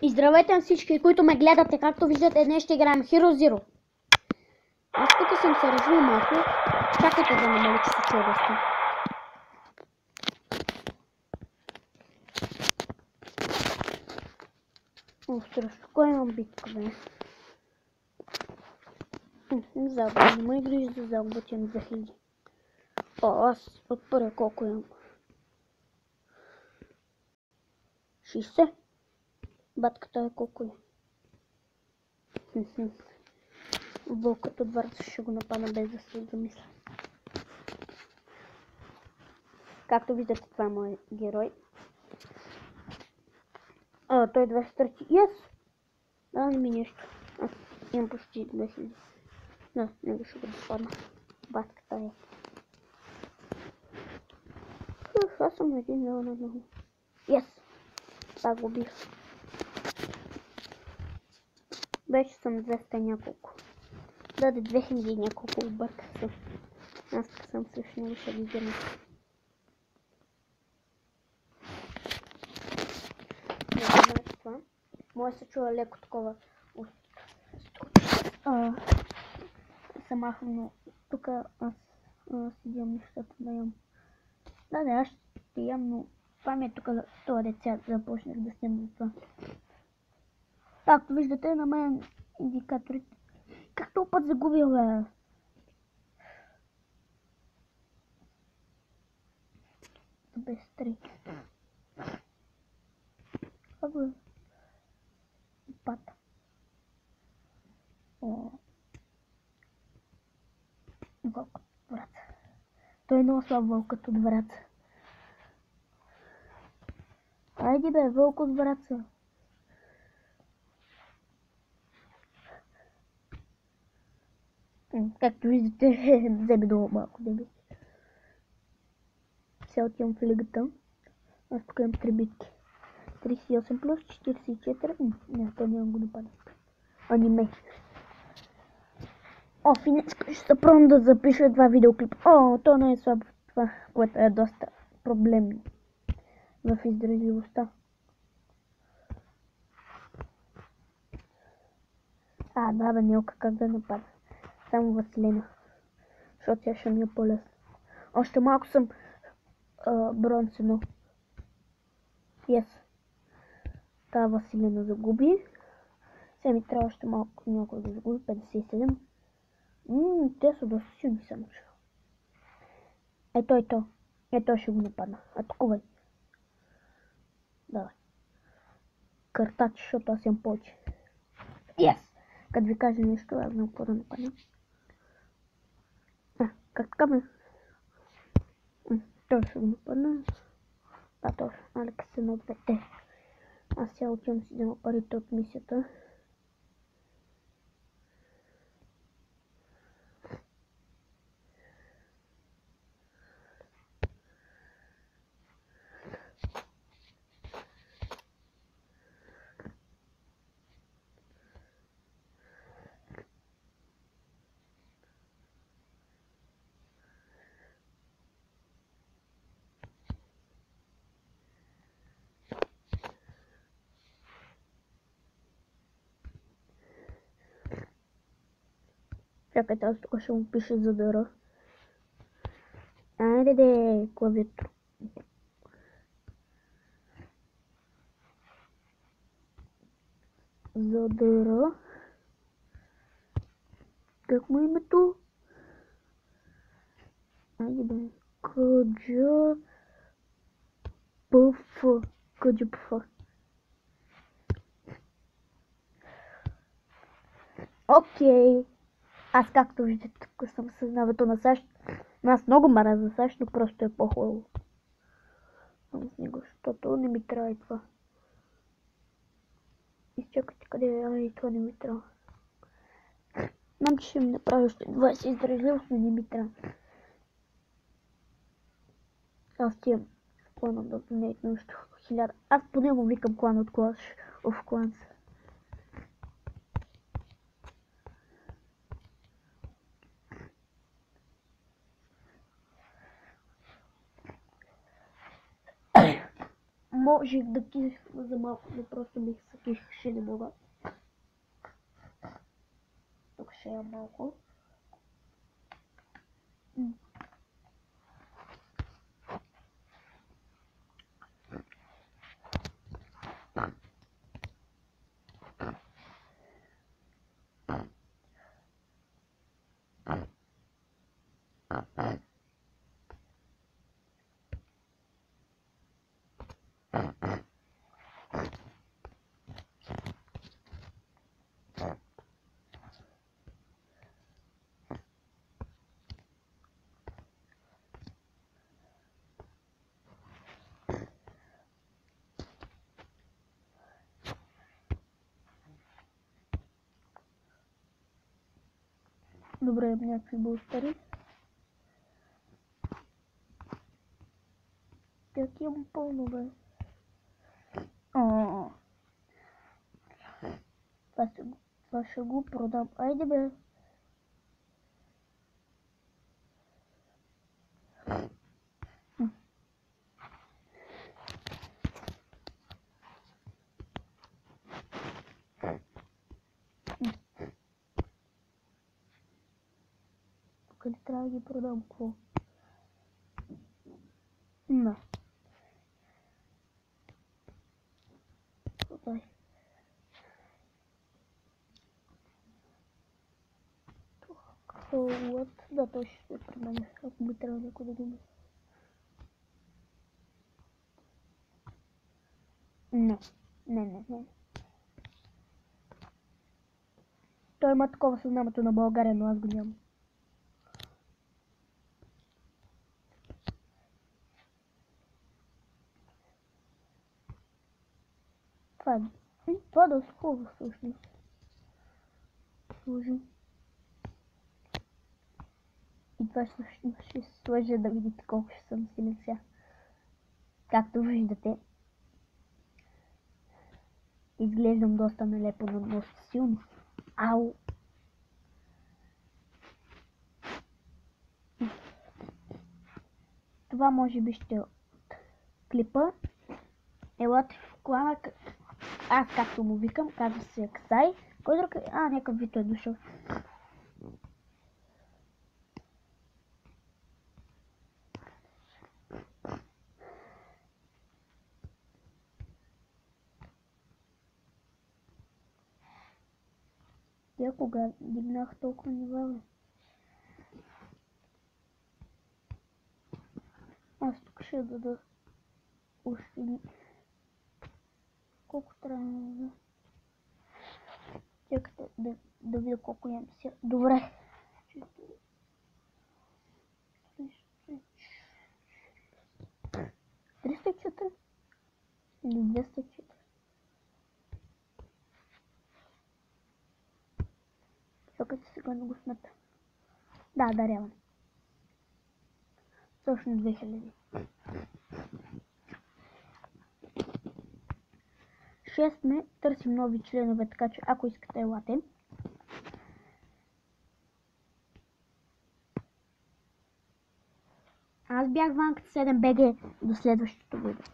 И здравейте на всички, които ме гледате. Както виждате, днес ще играем Hero Zero. Аз тук съм се развил малко. Чакайте да намаля, че се чуя доста. Срещу кой имам битка, бе? Загуба, не ме грижи за загубата, имам 2000. Аз от първа колко имам? 60. Батката е колко е? Вълкът от врата ще го напада без да се замисля. Както виждате, това е моят герой. Той е 23. Yes! Да ми нещо. Аз имам почти 2000. Да, него ще го допадна. Батката е. Аз съм един на много. Yes! Това го бих. Вече съм 200 няколко. Даде 2000 няколко, обърках се. Аз така съм също него ще ги взема. Това. Може се чува леко такова от самахам, но тук аз си имам нещата да ям. Да, аз ще ям, но това ми е тук това деца започнах да снимам това. Както виждате на мен индикаторите. Как този път загубил, бе? Без 3. Това е пата. Вълк от врата. Той е много слаб вълкът от врата. Айде бе, вълк от врата. Както виждате, вземе много малко деби. Сега отивам в лигата. Аз тук имам 3 битки. 38 плюс 44. Не, то няма го напада. Аниме. Финечка, ще се пробвам да запиша това видеоклип. То не е слабо това, което е доста проблемно в издръжливостта. Да бе, Нелка, как да напада? Само Василина. Защото тя ще ми е по-лесно. Още малко съм бронз 1. Yes. Та Василина загуби. Сега ми трябва още малко някой да загуби. 57. Те са доста силни само че. Ето ще го нападна. Атакувай. Давай. Картач, защото аз имам повече. Yes! Като ви кажа нещо, аз знам какво да нападна. Картка бе. Той ще го нападна. Точно. Алекс се на двете. Аз сега отивам си взема парите от мисията. Чакайте, аз тук ще му пиша за дъра. Айде, клавиатура. За дъра. Как му е името? Айде бе. Къджа ПФ. Къджа ПФ. Окей. Аз както виждате, тук съм съзнаването на САЩ. Но аз много мара за САЩ, но просто е по-хубаво. С него, защото не ми трябва и това. Изчакайте къде е, и това не ми трябва. Знам, че ще ми направи още 20 издръжливост, но не ми трябва. Аз имам клана да не е нещо 1000. Аз поне му викам клан от Clash of Clans. Можех да киснеш за малко, но просто ми съких, ще не мога. Тук ще я малко. Добре, някакви булстари. Как имам пълно, бе? Това ще го продам. Айде, бе. Тук ли трябва да ги продам? Какво? Не. Дай. Холод. Да, той ще се променя, ако ми трябва някой да го има. Не. Той има такова съзнамето на България, но аз го нямам. Това е доста хубаво всъщност. Сложи. И това ще сложа да видите колко ще съм силен сега. Както виждате, изглеждам доста нелепо, но доста силно. Ау! Това може би ще от клипа. Елате в клана. Аз както му викам, казва се Ксай. Кой друг е? Някакъв Вито е дошъл. Я кога дигнах толкова нива, бе? Аз тук ще дада още колко трябва. Чакайте да видя колко имам сега. Добре. 304 или 204. Чакайте сега да го смета. Да, дарявам. Точно 2000. 6 сме, търсим нови членове, така че ако искате, елате. Аз бях Ванката 7BG. До следващото видео.